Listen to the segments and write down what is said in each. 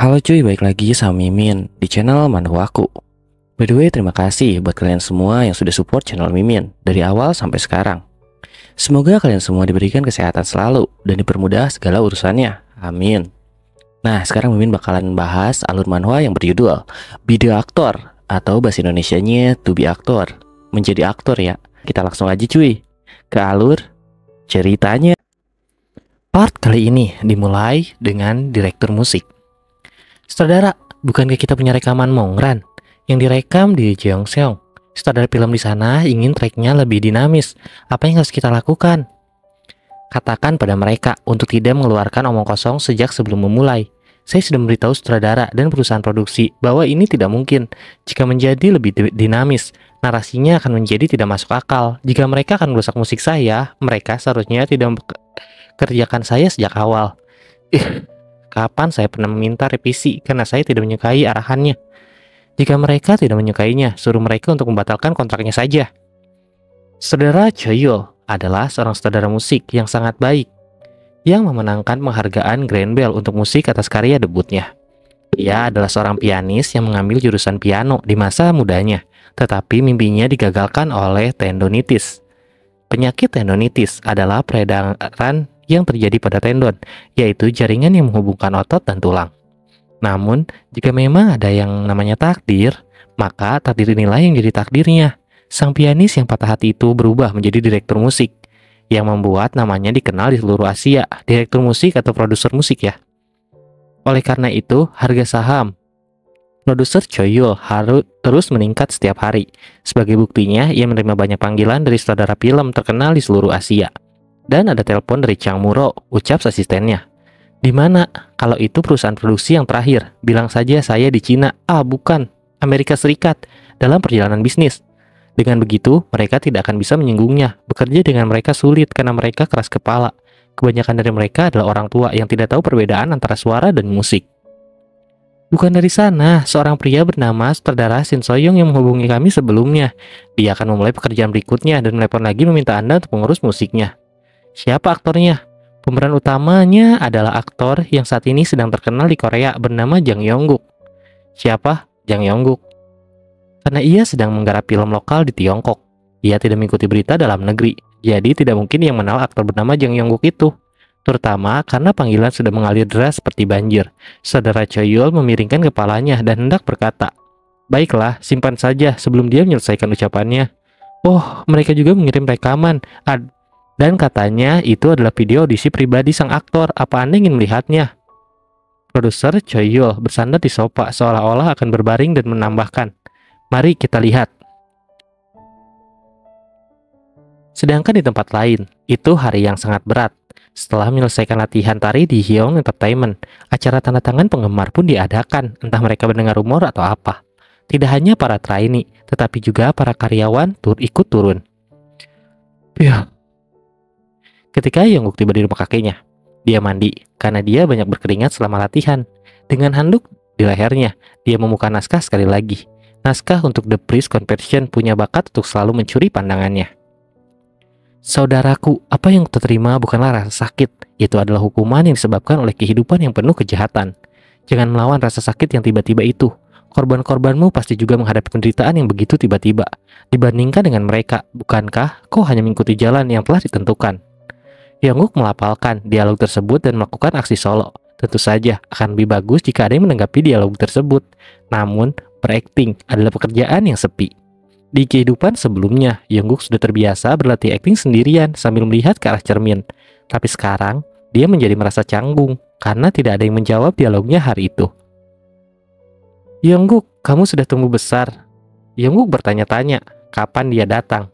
Halo cuy, balik lagi sama Mimin di channel Manhwaku. By the way, terima kasih buat kalian semua yang sudah support channel Mimin dari awal sampai sekarang. Semoga kalian semua diberikan kesehatan selalu dan dipermudah segala urusannya. Amin. Nah, sekarang Mimin bakalan bahas alur manhwa yang berjudul Be the Actor atau bahasa Indonesianya To Be Actor. Menjadi aktor ya. Kita langsung aja cuy ke alur ceritanya. Part kali ini dimulai dengan direktur musik. Saudara, bukankah kita punya rekaman Mongran yang direkam di Jeongseong? Sutradara film di sana ingin tracknya lebih dinamis. Apa yang harus kita lakukan? Katakan pada mereka untuk tidak mengeluarkan omong kosong sejak sebelum memulai. Saya sudah memberitahu sutradara dan perusahaan produksi bahwa ini tidak mungkin. Jika menjadi lebih dinamis, narasinya akan menjadi tidak masuk akal. Jika mereka akan merusak musik saya, mereka seharusnya tidak mempekerjakan saya sejak awal. Kapan saya pernah meminta revisi karena saya tidak menyukai arahannya? Jika mereka tidak menyukainya, suruh mereka untuk membatalkan kontraknya saja. Saudara Choyol adalah seorang sutradara musik yang sangat baik, yang memenangkan penghargaan Grand Bell untuk musik atas karya debutnya. Ia adalah seorang pianis yang mengambil jurusan piano di masa mudanya, tetapi mimpinya digagalkan oleh tendonitis. Penyakit tendonitis adalah peredaran yang terjadi pada tendon, yaitu jaringan yang menghubungkan otot dan tulang. Namun, jika memang ada yang namanya takdir, maka takdir inilah yang jadi takdirnya. Sang pianis yang patah hati itu berubah menjadi direktur musik, yang membuat namanya dikenal di seluruh Asia, direktur musik atau produser musik ya. Oleh karena itu, harga saham produser Choyol harus terus meningkat setiap hari. Sebagai buktinya, ia menerima banyak panggilan dari sutradara film terkenal di seluruh Asia. Dan ada telepon dari Chang Muro, ucap asistennya. Di mana? Kalau itu perusahaan produksi yang terakhir. Bilang saja saya di Cina. Bukan. Amerika Serikat. Dalam perjalanan bisnis. Dengan begitu, mereka tidak akan bisa menyinggungnya. Bekerja dengan mereka sulit karena mereka keras kepala. Kebanyakan dari mereka adalah orang tua yang tidak tahu perbedaan antara suara dan musik. Bukan dari sana, seorang pria bernama sutradara Shin Soyoung yang menghubungi kami sebelumnya. Dia akan memulai pekerjaan berikutnya dan menelepon lagi meminta Anda untuk mengurus musiknya. Siapa aktornya? Pemeran utamanya adalah aktor yang saat ini sedang terkenal di Korea bernama Jang Yong-guk. Siapa? Jang Yong-guk. Karena ia sedang menggarap film lokal di Tiongkok. Ia tidak mengikuti berita dalam negeri, jadi tidak mungkin yang mengenal aktor bernama Jang Yong-guk itu. Terutama karena panggilan sudah mengalir deras seperti banjir. Saudara Choyol memiringkan kepalanya dan hendak berkata, "Baiklah, simpan saja," sebelum dia menyelesaikan ucapannya. Oh, mereka juga mengirim rekaman. Dan katanya itu adalah video audisi pribadi sang aktor. Apa Anda ingin melihatnya? Produser Choyol bersandar di sofa seolah-olah akan berbaring dan menambahkan, "Mari kita lihat." Sedangkan di tempat lain, itu hari yang sangat berat. Setelah menyelesaikan latihan tari di Hyung Entertainment, acara tanda tangan penggemar pun diadakan, entah mereka mendengar rumor atau apa. Tidak hanya para trainee, tetapi juga para karyawan ikut turun. Ketika Yongguk tiba di rumah kakeknya, dia mandi karena dia banyak berkeringat selama latihan. Dengan handuk di lehernya, dia membuka naskah sekali lagi. Naskah untuk The Priest Conversion punya bakat untuk selalu mencuri pandangannya. Saudaraku, apa yang terterima bukanlah rasa sakit. Itu adalah hukuman yang disebabkan oleh kehidupan yang penuh kejahatan. Jangan melawan rasa sakit yang tiba-tiba itu. Korban-korbanmu pasti juga menghadapi penderitaan yang begitu tiba-tiba. Dibandingkan dengan mereka, bukankah kau hanya mengikuti jalan yang telah ditentukan? Yongguk melafalkan dialog tersebut dan melakukan aksi solo. Tentu saja akan lebih bagus jika ada yang menanggapi dialog tersebut. Namun, berakting adalah pekerjaan yang sepi. Di kehidupan sebelumnya, Yongguk sudah terbiasa berlatih akting sendirian sambil melihat ke arah cermin. Tapi sekarang, dia menjadi merasa canggung karena tidak ada yang menjawab dialognya hari itu. Yongguk, kamu sudah tumbuh besar. Yongguk bertanya-tanya, kapan dia datang?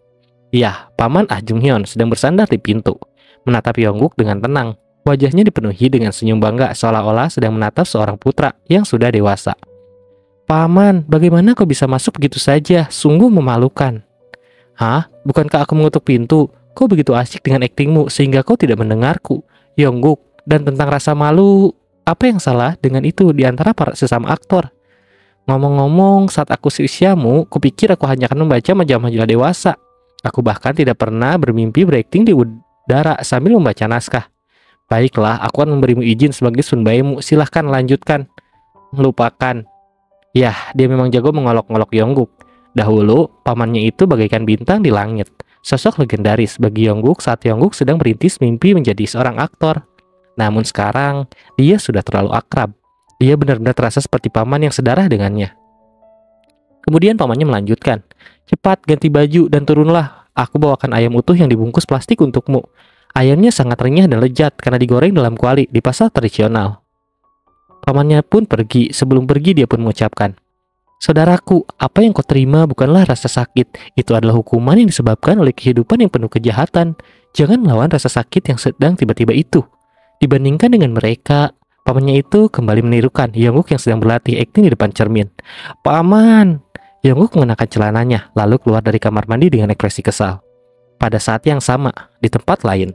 Ya, Paman Ah Jung Hyun sedang bersandar di pintu. Menatap Yongguk dengan tenang. Wajahnya dipenuhi dengan senyum bangga seolah-olah sedang menatap seorang putra yang sudah dewasa. Paman, bagaimana kau bisa masuk begitu saja? Sungguh memalukan. Hah? Bukankah aku mengetuk pintu? Kau begitu asyik dengan aktingmu sehingga kau tidak mendengarku. Yongguk, dan tentang rasa malu, apa yang salah dengan itu di antara para sesama aktor? Ngomong-ngomong, saat aku seusiamu, kupikir aku hanya akan membaca majalah-majalah dewasa. Aku bahkan tidak pernah bermimpi berakting di udara sambil membaca naskah. Baiklah, aku akan memberimu izin sebagai sunbaimu. Silahkan lanjutkan. Lupakan. Yah, dia memang jago mengolok-olok Yongguk. Dahulu, pamannya itu bagaikan bintang di langit. Sosok legendaris bagi Yongguk saat Yongguk sedang merintis mimpi menjadi seorang aktor. Namun sekarang, dia sudah terlalu akrab. Dia benar-benar terasa seperti paman yang sedarah dengannya. Kemudian pamannya melanjutkan, "Cepat ganti baju dan turunlah. Aku bawakan ayam utuh yang dibungkus plastik untukmu. Ayamnya sangat renyah dan lezat karena digoreng dalam kuali di pasar tradisional." Pamannya pun pergi. Sebelum pergi dia pun mengucapkan, "Saudaraku, apa yang kau terima bukanlah rasa sakit. Itu adalah hukuman yang disebabkan oleh kehidupan yang penuh kejahatan. Jangan melawan rasa sakit yang sedang tiba-tiba itu." Dibandingkan dengan mereka, pamannya itu kembali menirukan Yongguk yang sedang berlatih akting di depan cermin. "Paman!" Yongguk mengenakan celananya, lalu keluar dari kamar mandi dengan ekspresi kesal. Pada saat yang sama, di tempat lain.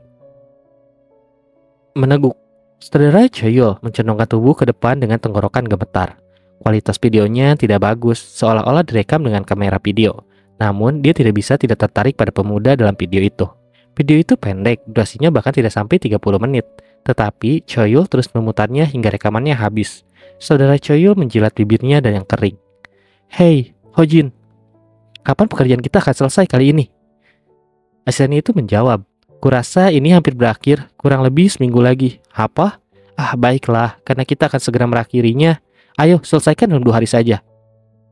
Meneguk. Sutradara Choi-yul mencondongkan tubuh ke depan dengan tenggorokan gemetar. Kualitas videonya tidak bagus, seolah-olah direkam dengan kamera video. Namun, dia tidak bisa tidak tertarik pada pemuda dalam video itu. Video itu pendek, durasinya bahkan tidak sampai 30 menit. Tetapi, Choi-yul terus memutarnya hingga rekamannya habis. Saudara Choi-yul menjilat bibirnya dan yang kering. "Hei, Hojin, kapan pekerjaan kita akan selesai kali ini?" Asiannya itu menjawab, "Kurasa ini hampir berakhir, kurang lebih seminggu lagi." "Apa? Ah, baiklah, karena kita akan segera merakhirinya. Ayo, selesaikan dalam 2 hari saja."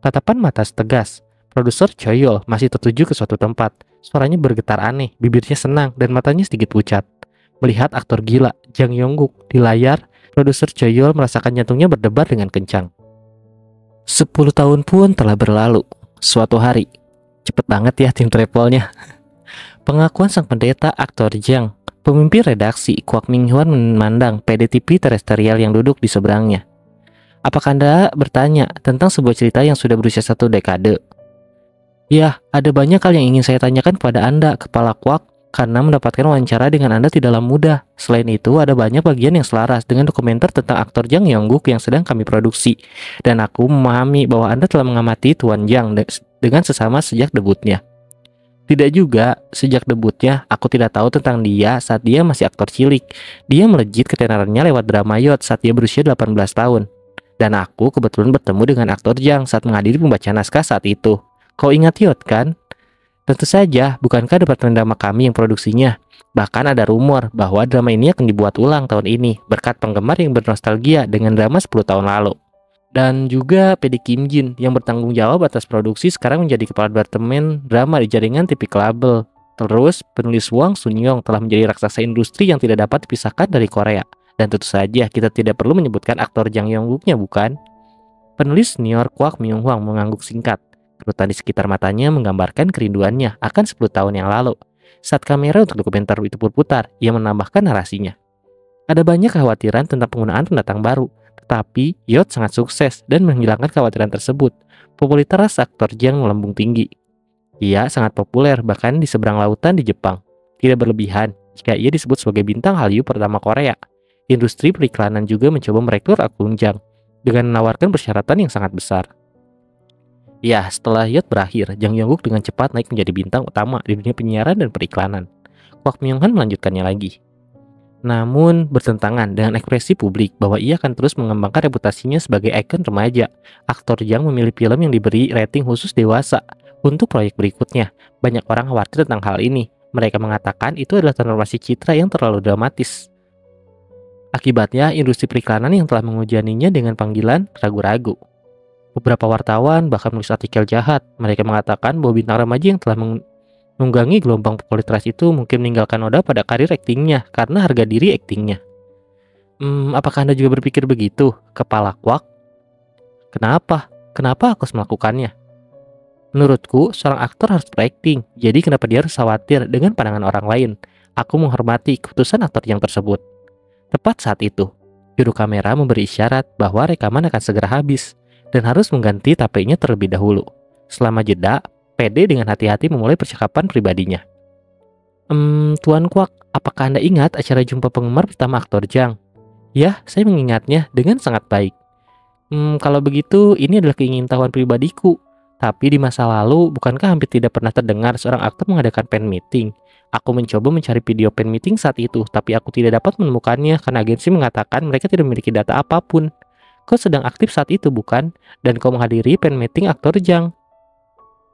Tatapan mata tegas. Produser Choi-yul masih tertuju ke suatu tempat. Suaranya bergetar aneh, bibirnya senang, dan matanya sedikit pucat. Melihat aktor gila, Jang Yongguk, di layar, produser Choi-yul merasakan jantungnya berdebar dengan kencang. 10 tahun pun telah berlalu. Suatu hari, cepet banget ya tim travelnya. Pengakuan sang pendeta aktor Jang, pemimpin redaksi Kwak Min-hwan memandang PDTV terestrial yang duduk di seberangnya. "Apakah Anda bertanya tentang sebuah cerita yang sudah berusia 1 dekade?" "Ya, ada banyak hal yang ingin saya tanyakan kepada Anda, Kepala Kwak, karena mendapatkan wawancara dengan Anda tidaklah mudah. Selain itu, ada banyak bagian yang selaras dengan dokumenter tentang aktor Jang Yongguk yang sedang kami produksi. Dan aku memahami bahwa Anda telah mengamati Tuan Jang dengan sesama sejak debutnya." "Tidak juga, sejak debutnya, aku tidak tahu tentang dia saat dia masih aktor cilik. Dia melejit ketenarannya lewat drama Yacht saat dia berusia 18 tahun. Dan aku kebetulan bertemu dengan aktor Jang saat menghadiri pembacaan naskah saat itu. Kau ingat Yacht kan? Tentu saja, bukankah departemen drama kami yang produksinya? Bahkan ada rumor bahwa drama ini akan dibuat ulang tahun ini berkat penggemar yang bernostalgia dengan drama 10 tahun lalu. Dan juga PD Kim Jin yang bertanggung jawab atas produksi sekarang menjadi kepala departemen drama di jaringan TV Label. Terus, penulis Wang Sun-yong telah menjadi raksasa industri yang tidak dapat dipisahkan dari Korea. Dan tentu saja kita tidak perlu menyebutkan aktor Jang Yongguknya, bukan?" Penulis senior Kwak Min-hwan mengangguk singkat. Kerutan di sekitar matanya menggambarkan kerinduannya akan 10 tahun yang lalu. Saat kamera untuk dokumenter itu berputar, ia menambahkan narasinya. "Ada banyak kekhawatiran tentang penggunaan pendatang baru. Tetapi, Yacht sangat sukses dan menghilangkan kekhawatiran tersebut. Popularitas aktor Jang melambung tinggi. Ia sangat populer bahkan di seberang lautan di Jepang. Tidak berlebihan jika ia disebut sebagai bintang Hallyu pertama Korea. Industri periklanan juga mencoba merekrut aktor Jang dengan menawarkan persyaratan yang sangat besar." Ya, setelah Yacht berakhir, Jang Yongguk dengan cepat naik menjadi bintang utama di dunia penyiaran dan periklanan. Kwak Min-hwan melanjutkannya lagi. Namun, bertentangan dengan ekspresi publik bahwa ia akan terus mengembangkan reputasinya sebagai ikon remaja, aktor Jang memilih film yang diberi rating khusus dewasa untuk proyek berikutnya. Banyak orang khawatir tentang hal ini. Mereka mengatakan itu adalah transformasi citra yang terlalu dramatis. Akibatnya, industri periklanan yang telah menghujaninya dengan panggilan ragu-ragu. Beberapa wartawan bahkan menulis artikel jahat. Mereka mengatakan bahwa bintang remaja yang telah menunggangi gelombang popularitas itu mungkin meninggalkan noda pada karir aktingnya karena harga diri aktingnya. Apakah Anda juga berpikir begitu, Kepala Kwak? Kenapa? Kenapa aku harus melakukannya? Menurutku, seorang aktor harus berakting, jadi kenapa dia harus khawatir dengan pandangan orang lain? Aku menghormati keputusan aktor yang tersebut. Tepat saat itu, juru kamera memberi isyarat bahwa rekaman akan segera habis dan harus mengganti tapenya terlebih dahulu. Selama jeda, PD dengan hati-hati memulai percakapan pribadinya. Tuan Kwak, apakah Anda ingat acara jumpa penggemar pertama aktor Jang?" "Ya, saya mengingatnya dengan sangat baik." Kalau begitu, ini adalah keingintahuan pribadiku. Tapi di masa lalu, bukankah hampir tidak pernah terdengar seorang aktor mengadakan fan meeting? Aku mencoba mencari video fan meeting saat itu, tapi aku tidak dapat menemukannya karena agensi mengatakan mereka tidak memiliki data apapun. Kau sedang aktif saat itu bukan? Dan kau menghadiri fan meeting aktor Jang.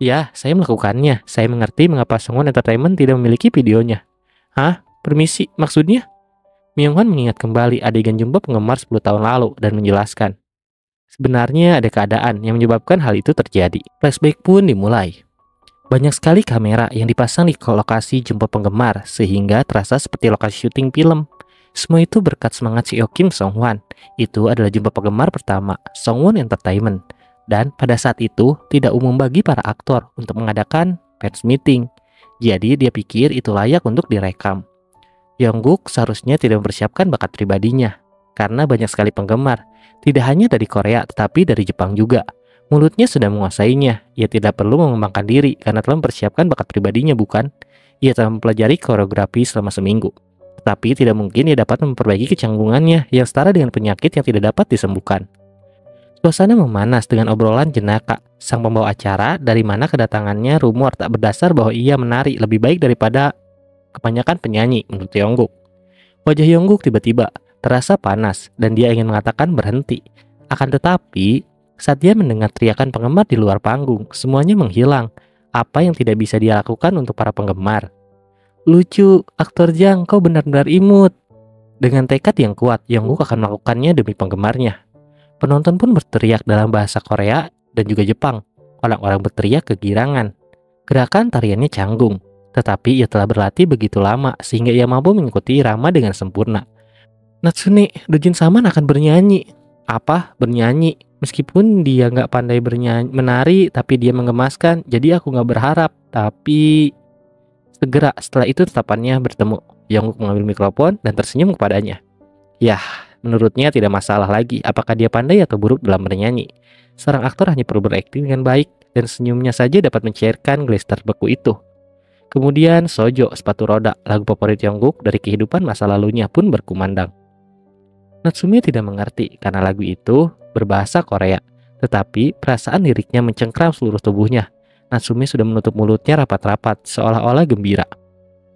Ya, saya melakukannya. Saya mengerti mengapa Sungwon Entertainment tidak memiliki videonya. Hah? Permisi, maksudnya? Myung-hwan mengingat kembali adegan jumpa penggemar 10 tahun lalu dan menjelaskan. Sebenarnya ada keadaan yang menyebabkan hal itu terjadi. Flashback pun dimulai. Banyak sekali kamera yang dipasang di lokasi jumpa penggemar sehingga terasa seperti lokasi syuting film. Semua itu berkat semangat CEO Kim Song-hwan. Itu adalah jumpa penggemar pertama Sungwon Entertainment. Dan pada saat itu tidak umum bagi para aktor untuk mengadakan fans meeting. Jadi dia pikir itu layak untuk direkam. Yongguk seharusnya tidak mempersiapkan bakat pribadinya. Karena banyak sekali penggemar. Tidak hanya dari Korea tetapi dari Jepang juga. Mulutnya sudah menguasainya. Ia tidak perlu mengembangkan diri karena telah mempersiapkan bakat pribadinya bukan? Ia telah mempelajari koreografi selama seminggu. Tetapi tidak mungkin ia dapat memperbaiki kecanggungannya yang setara dengan penyakit yang tidak dapat disembuhkan. Suasana memanas dengan obrolan jenaka sang pembawa acara dari mana kedatangannya rumor tak berdasar bahwa ia menari lebih baik daripada kebanyakan penyanyi menurut Yongguk. Wajah Yongguk tiba-tiba terasa panas dan dia ingin mengatakan berhenti. Akan tetapi saat dia mendengar teriakan penggemar di luar panggung, semuanya menghilang. Apa yang tidak bisa dia lakukan untuk para penggemar? Lucu, aktor Jang, kau benar-benar imut. Dengan tekad yang kuat, Yongguk akan melakukannya demi penggemarnya. Penonton pun berteriak dalam bahasa Korea dan juga Jepang. Orang-orang berteriak kegirangan. Gerakan tariannya canggung, tetapi ia telah berlatih begitu lama sehingga ia mampu mengikuti irama dengan sempurna. Natsune, Dojin Saman akan bernyanyi. Apa? Bernyanyi? Meskipun dia nggak pandai menari, tapi dia menggemaskan. Jadi aku nggak berharap. Tapi segera setelah itu tatapannya bertemu. Yongguk mengambil mikrofon dan tersenyum kepadanya. Yah, menurutnya tidak masalah lagi apakah dia pandai atau buruk dalam bernyanyi. Seorang aktor hanya perlu berakting dengan baik dan senyumnya saja dapat mencairkan glester beku itu. Kemudian Sojo, sepatu roda, lagu favorit Yongguk dari kehidupan masa lalunya pun berkumandang. Natsume tidak mengerti karena lagu itu berbahasa Korea, tetapi perasaan liriknya mencengkram seluruh tubuhnya. Natsume sudah menutup mulutnya rapat-rapat seolah-olah gembira.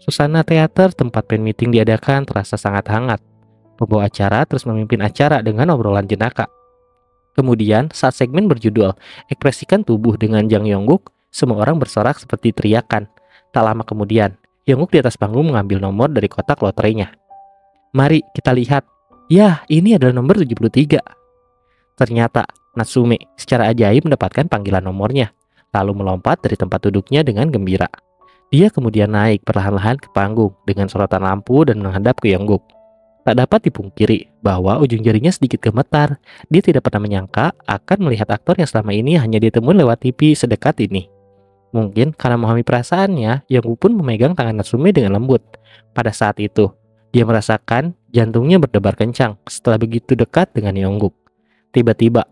Suasana teater tempat fan meeting diadakan terasa sangat hangat. Pembawa acara terus memimpin acara dengan obrolan jenaka. Kemudian saat segmen berjudul Ekspresikan Tubuh dengan Jang Yongguk, semua orang bersorak seperti teriakan. Tak lama kemudian, Yongguk di atas panggung mengambil nomor dari kotak loterinya. Mari kita lihat. Ya, ini adalah nomor 73. Ternyata Natsume secara ajaib mendapatkan panggilan nomornya, lalu melompat dari tempat duduknya dengan gembira. Dia kemudian naik perlahan-lahan ke panggung dengan sorotan lampu dan menghadap ke Yongguk. Tak dapat dipungkiri bahwa ujung jarinya sedikit gemetar. Dia tidak pernah menyangka akan melihat aktor yang selama ini hanya ditemui lewat TV sedekat ini. Mungkin karena memahami perasaannya, Yongguk pun memegang tangan Natsume dengan lembut. Pada saat itu, dia merasakan jantungnya berdebar kencang setelah begitu dekat dengan Yongguk. Tiba-tiba,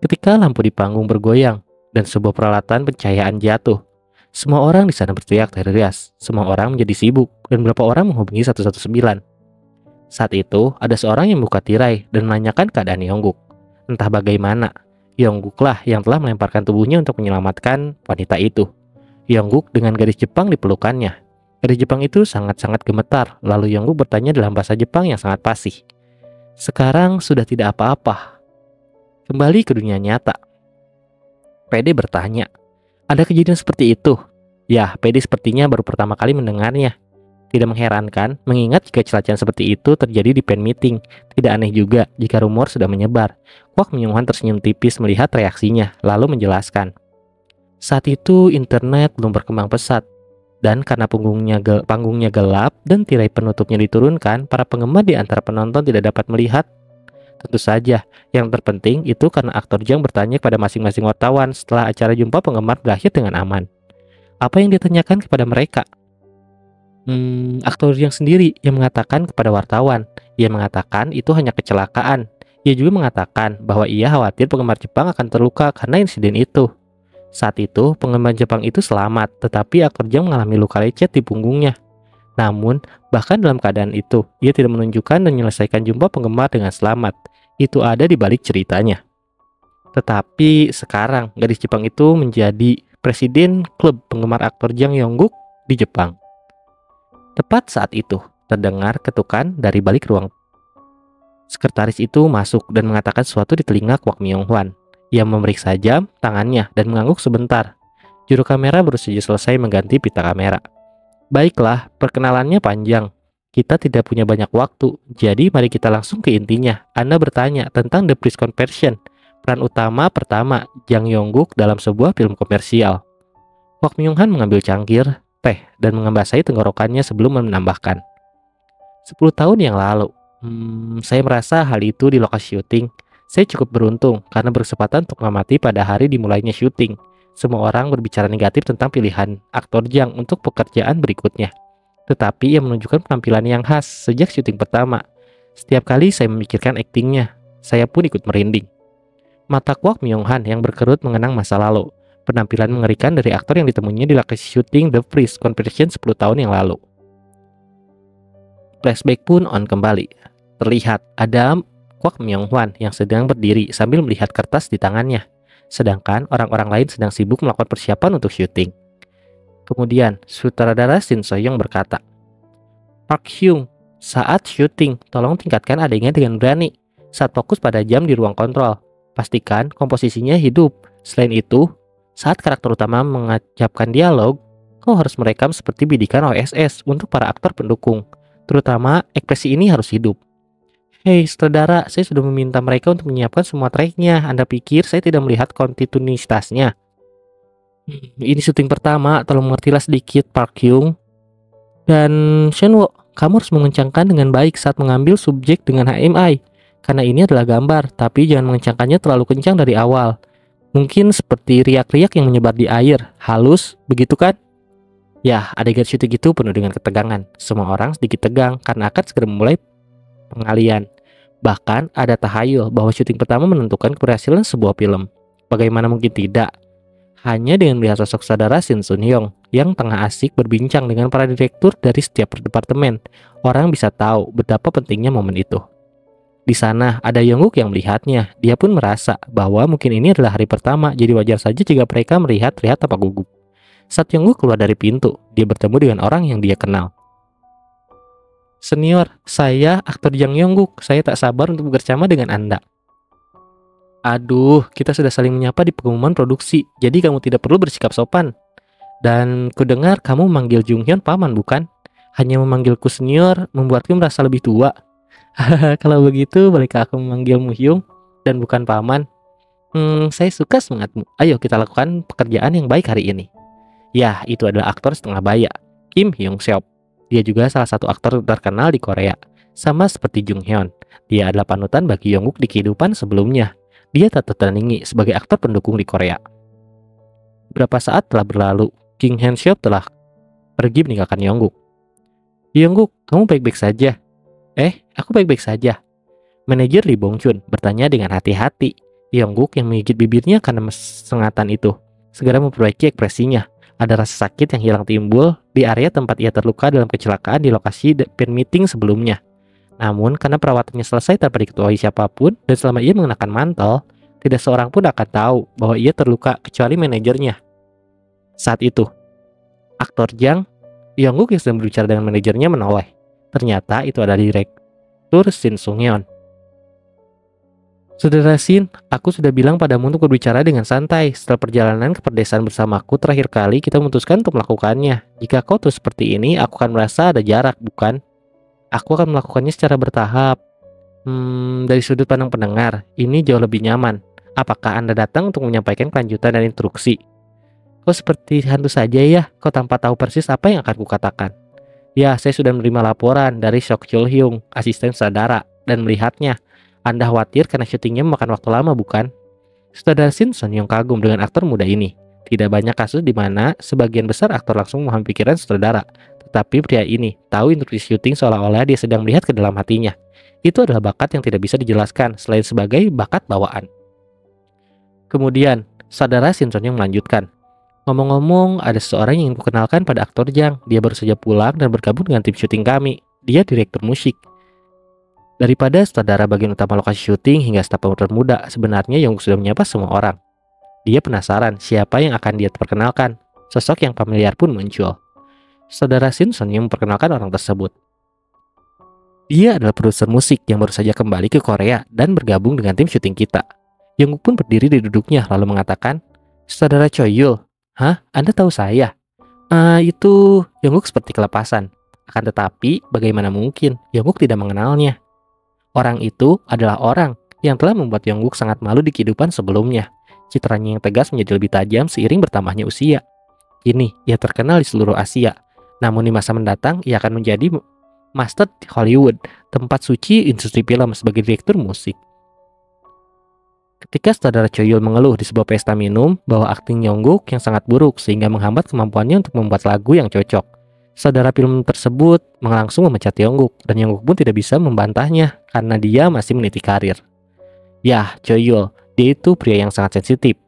ketika lampu di panggung bergoyang dan sebuah peralatan pencahayaan jatuh, semua orang di sana berteriak terias. Semua orang menjadi sibuk dan beberapa orang menghubungi 119. Saat itu, ada seorang yang membuka tirai dan menanyakan keadaan Yongguk. Entah bagaimana, Yongguklah yang telah melemparkan tubuhnya untuk menyelamatkan wanita itu. Yongguk dengan gadis Jepang di pelukannya. Gadis Jepang itu sangat-sangat gemetar, lalu Yongguk bertanya dalam bahasa Jepang yang sangat fasih. Sekarang sudah tidak apa-apa. Kembali ke dunia nyata. PD bertanya, ada kejadian seperti itu? Ya, PD sepertinya baru pertama kali mendengarnya. Tidak mengherankan, mengingat jika kecelakaan seperti itu terjadi di fan meeting. Tidak aneh juga jika rumor sudah menyebar. Kwak Myung-hwan tersenyum tipis melihat reaksinya, lalu menjelaskan. Saat itu internet belum berkembang pesat. Dan karena panggungnya gelap dan tirai penutupnya diturunkan, para penggemar di antara penonton tidak dapat melihat. Tentu saja, yang terpenting itu karena aktor Jang bertanya kepada masing-masing wartawan setelah acara jumpa penggemar berakhir dengan aman. Apa yang ditanyakan kepada mereka? Aktor Jang sendiri yang mengatakan kepada wartawan. Ia mengatakan itu hanya kecelakaan. Ia juga mengatakan bahwa ia khawatir penggemar Jepang akan terluka karena insiden itu. Saat itu, penggemar Jepang itu selamat, tetapi aktor Jang mengalami luka lecet di punggungnya. Namun, bahkan dalam keadaan itu, ia tidak menunjukkan dan menyelesaikan jumpa penggemar dengan selamat. Itu ada di balik ceritanya. Tetapi sekarang, gadis Jepang itu menjadi presiden klub penggemar aktor Jang Yongguk di Jepang. Tepat saat itu, terdengar ketukan dari balik ruang. Sekretaris itu masuk dan mengatakan sesuatu di telinga Kwak Myung-hwan. Ia memeriksa jam, tangannya, dan mengangguk sebentar. Juru kamera baru saja selesai mengganti pita kamera. Baiklah, perkenalannya panjang. Kita tidak punya banyak waktu, jadi mari kita langsung ke intinya. Anda bertanya tentang The Priest Conversion, peran utama pertama, Jang Yong-guk dalam sebuah film komersial. Kwak Myung-hwan mengambil cangkir teh dan membasahi tenggorokannya sebelum menambahkan. 10 tahun yang lalu, saya merasa hal itu di lokasi syuting. Saya cukup beruntung karena berkesempatan untuk mengamati pada hari dimulainya syuting. Semua orang berbicara negatif tentang pilihan aktor Jang untuk pekerjaan berikutnya. Tetapi ia menunjukkan penampilan yang khas sejak syuting pertama. Setiap kali saya memikirkan aktingnya, saya pun ikut merinding. Mata Kwak Myung-hwan yang berkerut mengenang masa lalu. Penampilan mengerikan dari aktor yang ditemuinya di lokasi syuting The Priest Conversion 10 tahun yang lalu. Flashback pun on kembali. Terlihat ada Kwak Myung-hwan yang sedang berdiri sambil melihat kertas di tangannya. Sedangkan orang-orang lain sedang sibuk melakukan persiapan untuk syuting. Kemudian, sutradara Shin So-young berkata, "Park Hyung, saat syuting, tolong tingkatkan adanya dengan berani. Saat fokus pada jam di ruang kontrol, pastikan komposisinya hidup. Selain itu, saat karakter utama mengucapkan dialog, kau harus merekam seperti bidikan OSS untuk para aktor pendukung. Terutama, ekspresi ini harus hidup." Hei, sutradara, saya sudah meminta mereka untuk menyiapkan semua tracknya. Anda pikir saya tidak melihat kontinuitasnya? Ini syuting pertama, tolong mengertilah sedikit, Park Hyung. Dan Shenwo, kamu harus mengencangkan dengan baik saat mengambil subjek dengan HMI. Karena ini adalah gambar, tapi jangan mengencangkannya terlalu kencang dari awal. Mungkin seperti riak-riak yang menyebar di air, halus, begitu kan? Ya, adegan syuting itu penuh dengan ketegangan. Semua orang sedikit tegang karena akan segera memulai pengalian. Bahkan ada tahayul bahwa syuting pertama menentukan keberhasilan sebuah film. Bagaimana mungkin tidak? Hanya dengan melihat sosok saudara Shin Sun-hyung yang tengah asik berbincang dengan para direktur dari setiap departemen, orang bisa tahu betapa pentingnya momen itu. Di sana ada Yong-guk yang melihatnya. Dia pun merasa bahwa mungkin ini adalah hari pertama, jadi wajar saja jika mereka terlihat tampak gugup. Saat Yong-guk keluar dari pintu, dia bertemu dengan orang yang dia kenal. "Senior, saya aktor Jang Yong-guk. Saya tak sabar untuk bekerjasama dengan Anda." "Aduh, kita sudah saling menyapa di pengumuman produksi, jadi kamu tidak perlu bersikap sopan. Dan kudengar kamu memanggil Jung Hyun paman, bukan? Hanya memanggilku senior membuatku merasa lebih tua." "Kalau begitu, bolehkah aku memanggilmu Hyung dan bukan paman?" Saya suka semangatmu. Ayo kita lakukan pekerjaan yang baik hari ini." Ya, itu adalah aktor setengah baya, Kim Hyung Seop. Dia juga salah satu aktor terkenal di Korea. Sama seperti Jung Hyun, dia adalah panutan bagi Yong-guk di kehidupan sebelumnya. Dia tak tertandingi sebagai aktor pendukung di Korea. Beberapa saat telah berlalu, Kim Hyun Seop telah pergi meninggalkan Yong-guk. "Yong-guk, kamu baik-baik saja?" Aku baik-baik saja." Manajer Lee Bong Chun bertanya dengan hati-hati. Yong-guk yang menggigit bibirnya karena sengatan itu segera memperbaiki ekspresinya. Ada rasa sakit yang hilang timbul di area tempat ia terluka dalam kecelakaan di lokasi fan meeting sebelumnya. Namun karena perawatannya selesai tanpa diketahui siapapun dan selama ia mengenakan mantel, tidak seorang pun akan tahu bahwa ia terluka kecuali manajernya. Saat itu, aktor Jang, Yong-guk yang sedang berbicara dengan manajernya menoleh. Ternyata itu adalah direktur Shin Sung-hyun. "Saudara Shin, aku sudah bilang padamu untuk berbicara dengan santai. Setelah perjalanan ke perdesaan bersamaku terakhir kali, kita memutuskan untuk melakukannya. Jika kau terus seperti ini, aku akan merasa ada jarak, bukan? Aku akan melakukannya secara bertahap. Dari sudut pandang pendengar, ini jauh lebih nyaman. Apakah Anda datang untuk menyampaikan kelanjutan dan instruksi?" "Kau seperti hantu saja ya, kau tanpa tahu persis apa yang akan kukatakan." "Ya, saya sudah menerima laporan dari Sok Chul Hyung, asisten sutradara, dan melihatnya. Anda khawatir karena syutingnya memakan waktu lama, bukan?" Sutradara Shin So-young kagum dengan aktor muda ini. Tidak banyak kasus di mana sebagian besar aktor langsung memahami pikiran sutradara. Tetapi pria ini tahu instruksi syuting seolah-olah dia sedang melihat ke dalam hatinya. Itu adalah bakat yang tidak bisa dijelaskan selain sebagai bakat bawaan. Kemudian, saudara Shin So-young melanjutkan. "Ngomong-ngomong, ada seseorang yang ingin kukenalkan pada aktor Jang. Dia baru saja pulang dan bergabung dengan tim syuting kami. Dia direktur musik." Daripada sutradara bagian utama lokasi syuting hingga staf pemeran muda, sebenarnya Yong-guk sudah menyapa semua orang. Dia penasaran siapa yang akan dia perkenalkan. Sosok yang familiar pun muncul. Saudara Shin So-young memperkenalkan orang tersebut. Dia adalah produser musik yang baru saja kembali ke Korea dan bergabung dengan tim syuting kita. Jungkook pun berdiri di duduknya lalu mengatakan, "Saudara Choyul, hah? Anda tahu saya?" Itu Jungkook seperti kelepasan. Akan tetapi, bagaimana mungkin Jungkook tidak mengenalnya? Orang itu adalah orang yang telah membuat Jungkook sangat malu di kehidupan sebelumnya. Citranya yang tegas menjadi lebih tajam seiring bertambahnya usia. Kini, ia terkenal di seluruh Asia. Namun di masa mendatang, ia akan menjadi master di Hollywood, tempat suci industri film sebagai direktur musik. Ketika saudara Choyul mengeluh di sebuah pesta minum bahwa akting Jungkook yang sangat buruk sehingga menghambat kemampuannya untuk membuat lagu yang cocok, saudara film tersebut langsung memecat Jungkook dan Jungkook pun tidak bisa membantahnya karena dia masih meniti karir. Yah, Choyul, dia itu pria yang sangat sensitif.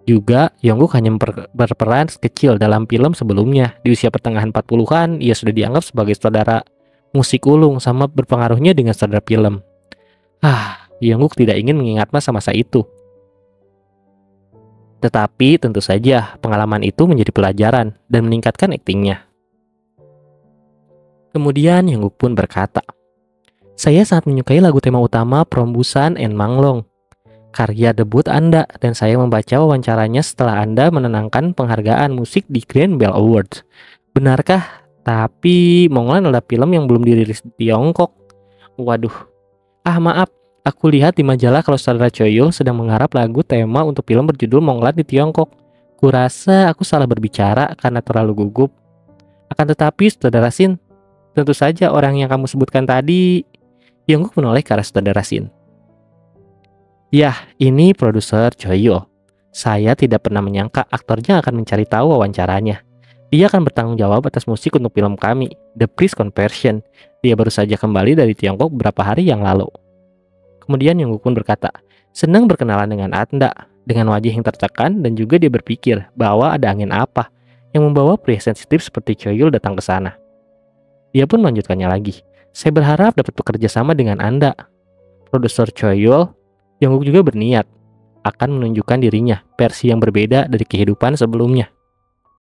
Juga, Jungkook hanya berperan kecil dalam film sebelumnya. Di usia pertengahan 40-an, ia sudah dianggap sebagai saudara musik ulung sama berpengaruhnya dengan saudara film. Jungkook tidak ingin mengingat masa-masa itu. Tetapi tentu saja pengalaman itu menjadi pelajaran dan meningkatkan aktingnya. Kemudian Jungkook pun berkata, "Saya sangat menyukai lagu tema utama From Busan and Manglong, karya debut Anda, dan saya membaca wawancaranya setelah Anda menenangkan penghargaan musik di Grand Bell Awards. Benarkah? Tapi Monglan adalah film yang belum dirilis di Tiongkok." Waduh. Maaf. Aku lihat di majalah kalau saudara Choyul sedang menggarap lagu tema untuk film berjudul Monglan di Tiongkok. Kurasa aku salah berbicara karena terlalu gugup. Akan tetapi, saudara Shin, tentu saja orang yang kamu sebutkan tadi. Jungkook menoleh ke arah saudara Shin. Yah, ini produser Choyul. Saya tidak pernah menyangka aktornya akan mencari tahu wawancaranya. Dia akan bertanggung jawab atas musik untuk film kami, The Priest Conversion. Dia baru saja kembali dari Tiongkok beberapa hari yang lalu. Kemudian Jungkook pun berkata, "Senang berkenalan dengan Anda." Dengan wajah yang tertekan dan juga dia berpikir bahwa ada angin apa yang membawa pria sensitif seperti Choyul datang ke sana. Dia pun melanjutkannya lagi, "Saya berharap dapat bekerja sama dengan Anda." Produser Choyul, Jungkook juga berniat akan menunjukkan dirinya versi yang berbeda dari kehidupan sebelumnya.